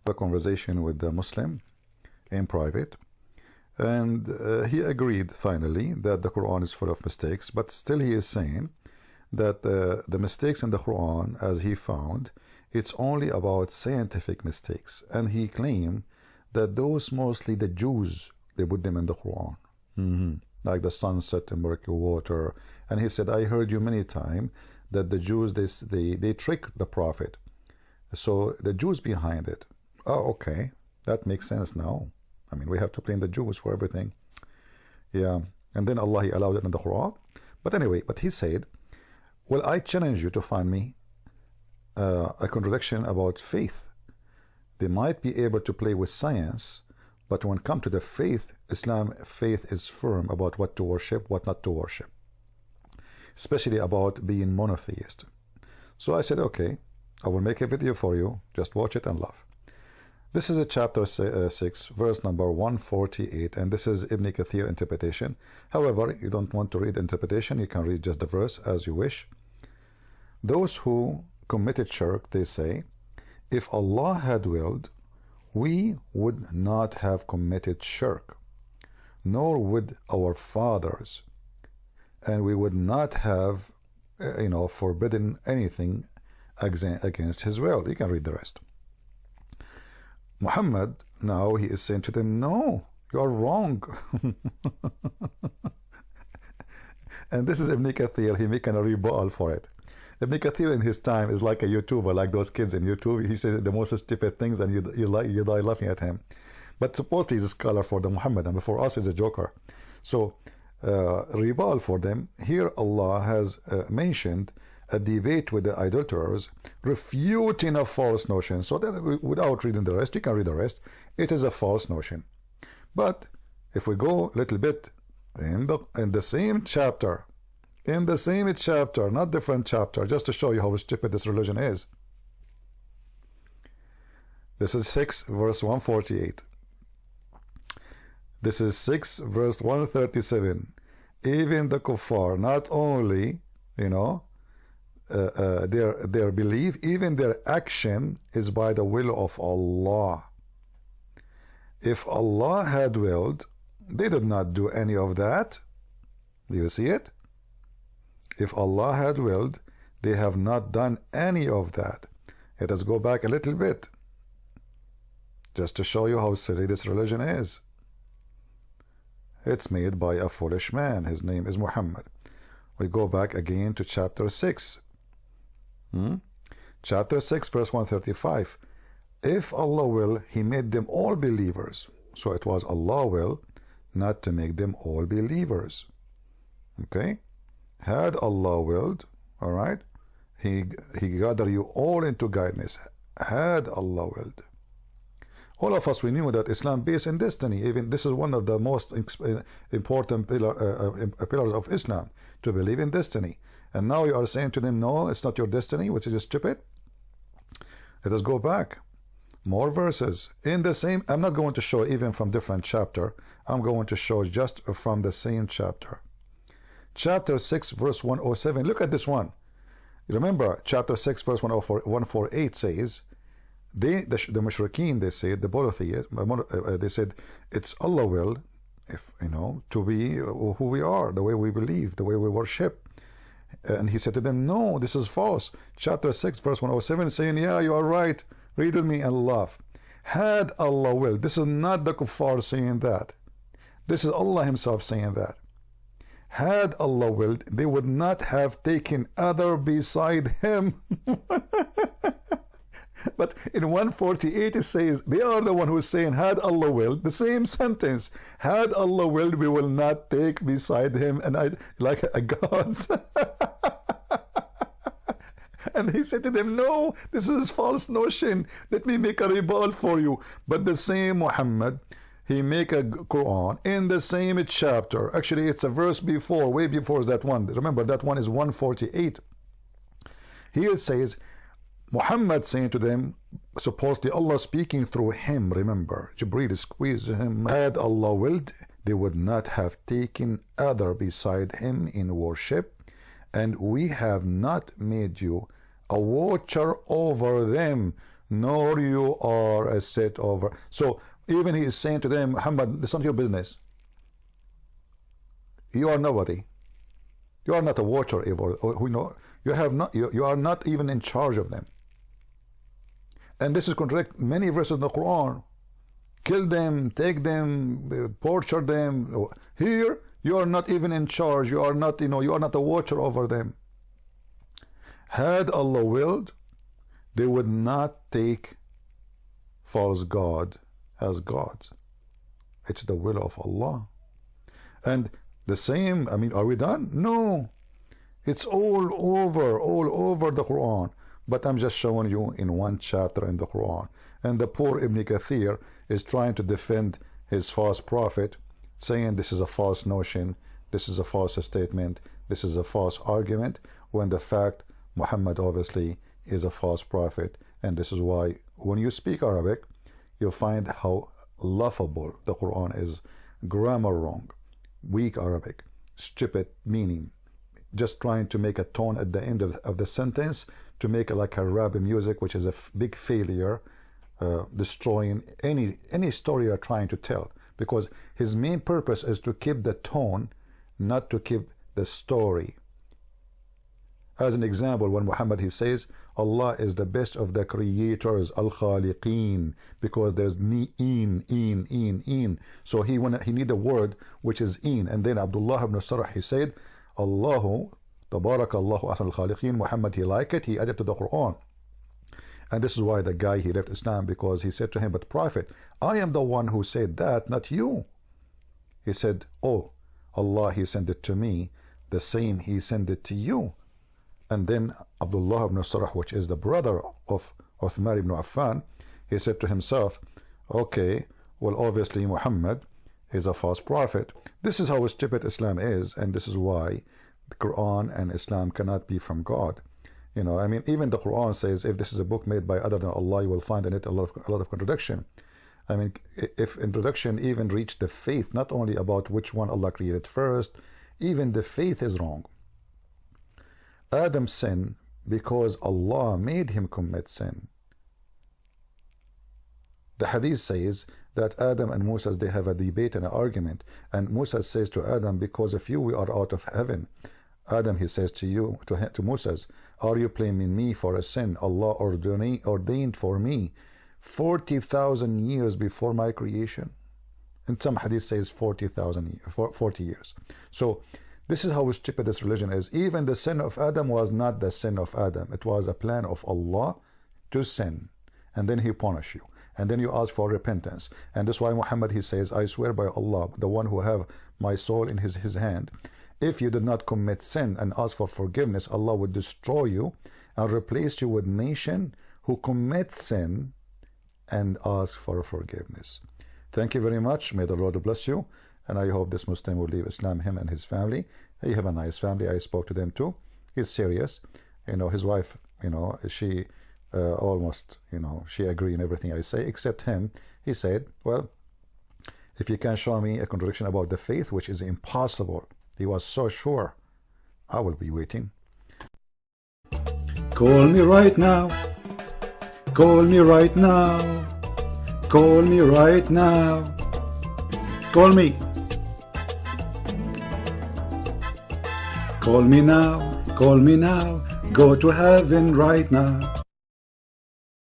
a conversation with the Muslim in private, and he agreed finally that the Quran is full of mistakes, but still he is saying that the mistakes in the Quran, as he found, it's only about scientific mistakes, and he claimed that those mostly the Jews, they put them in the Quran, like the sunset and murky water. And he said, I heard you many times that the Jews, they trick the Prophet, so the Jews behind it. Oh, okay, that makes sense now. I mean, we have to blame the Jews for everything. Yeah, and then Allah, he allowed it in the Quran. But anyway, but he said, well, I challenge you to find me a contradiction about faith. They might be able to play with science, but when it comes to the faith, Islam faith is firm about what to worship, what not to worship, especially about being monotheist. So I said, okay, I will make a video for you, just watch it and laugh. This is a chapter 6, verse number 148, and this is Ibn Kathir interpretation. However, you don't want to read interpretation, you can read just the verse as you wish. Those who committed shirk, they say, if Allah had willed, we would not have committed shirk, nor would our fathers, and we would not have, forbidden anything against his will. You can read the rest. Muhammad, now he is saying to them, no, you are wrong. And this is Ibn Kathir, he making a rebuttal for it. Ibn Kathir in his time is like a YouTuber, like those kids in YouTube. He says the most stupid things and you die laughing at him. But supposedly he's a scholar for the Muhammad, and for us he's a joker. So rebuttal for them. Here Allah has mentioned a debate with the idolaters, refuting a false notion. So that without reading the rest, you can read the rest. It is a false notion. But if we go a little bit in the same chapter, not different chapter, just to show you how stupid this religion is. This is 6 verse 148. This is 6 verse 137. Even the kuffar, not only their belief, even their action is by the will of Allah. If Allah had willed, they did not do any of that. Do you see it? If Allah had willed, they have not done any of that. Let us go back a little bit, just to show you how silly this religion is. It's made by a foolish man. His name is Muhammad. We go back again to chapter 6. Chapter 6 verse 135. If Allah will, he made them all believers. So it was Allah will not to make them all believers. Okay, had Allah willed, all right, he gathered you all into guidance. Had Allah willed. All of us, we knew that Islam based in destiny. Even this is one of the most important pillars of Islam, to believe in destiny. And now you are saying to them, no, it's not your destiny, which is stupid. Let us go back. More verses in the same. I'm not going to show even from different chapter. I'm going to show just from the same chapter. Chapter 6 verse 107. Look at this one. Remember, chapter 6 verse 148 says, the mushrikeen, they said, the polytheists, they said it's Allah will, if to be who we are, the way we believe, the way we worship. And he said to them, no, this is false. Chapter 6 verse 107 saying, yeah, you are right, read with me and laugh. Had Allah will, this is not the kuffar saying that, this is Allah himself saying that. Had Allah willed, they would not have taken other beside him. But in 148 it says, they are the one who is saying, had Allah willed, the same sentence, had Allah willed, we will not take beside him and I like a gods. And he said to them, no, this is false notion, let me make a rebuttal for you. But the same Muhammad, he make a Quran in the same chapter. Actually, it's a verse before, way before that one. Remember, that one is 148. Here it says, Muhammad saying to them, supposedly Allah speaking through him. Remember, Jibreel squeezed him. Had Allah willed, they would not have taken other beside him in worship, and we have not made you a watcher over them, nor you are a set over. So even he is saying to them, Muhammad, it's not your business. You are nobody. You are not a watcher, you are not even in charge of them. And this is contradict many verses in the Quran. Kill them, take them, torture them. Here, you are not even in charge. You are not, you are not a watcher over them. Had Allah willed, they would not take false God as gods. It's the will of Allah. And the same, I mean, are we done? No. It's all over the Quran. But I'm just showing you in one chapter in the Quran. And the poor Ibn Kathir is trying to defend his false prophet, saying this is a false notion, this is a false statement, this is a false argument, when the fact Muhammad obviously is a false prophet. And this is why when you speak Arabic, you'll find how laughable the Quran is. Grammar wrong, weak Arabic, stupid meaning, just trying to make a tone at the end of the sentence to make it like a rap music, which is a big failure, destroying any story you're trying to tell, because his main purpose is to keep the tone, not to keep the story. As an example, when Muhammad he says Allah is the best of the creators, al-khaliqeen, because there's in. So he need a word which is in. And then Abdullah ibn Sarah he said Allahu Tabarakallahu ahsan al-khaliqeen. Muhammad he liked it, he added to the Quran. And this is why the guy he left Islam, because he said to him, but Prophet, I am the one who said that, not you. He said, oh, Allah he sent it to me, the same he sent it to you. And then Abdullah ibn Sarah, which is the brother of Uthman ibn Affan, he said to himself, okay, well obviously Muhammad is a false prophet. This is how stupid Islam is, and this is why the Quran and Islam cannot be from God. I mean, even the Quran says if this is a book made by other than Allah, you will find in it a lot of contradiction. I mean, if introduction even reached the faith, not only about which one Allah created first, even the faith is wrong. Adam sinned because Allah made him commit sin. The hadith says that Adam and Musa, they have a debate and an argument, and Musa says to Adam, because of you we are out of heaven. Adam he says to Musa, are you blaming me for a sin Allah ordained for me 40,000 years before my creation? And some hadith says 40 years. So this is how stupid this religion is. Even the sin of Adam was not the sin of Adam. It was a plan of Allah to sin, and then he punish you, and then you ask for repentance. And that's why Muhammad he says, I swear by Allah, the one who have my soul in his hand, if you did not commit sin and ask for forgiveness, Allah would destroy you and replace you with nation who commit sin and ask for forgiveness. Thank you very much. May the Lord bless you, and I hope this Muslim will leave Islam, him and his family. He have a nice family. I spoke to them too. He's serious. His wife, she almost, she agree in everything I say, except him. He said, well, if you can show me a contradiction about the faith, which is impossible. He was so sure. I will be waiting. Call me right now. Call me right now. Call me right now. Call me. Call me now. Call me now. Go to heaven right now.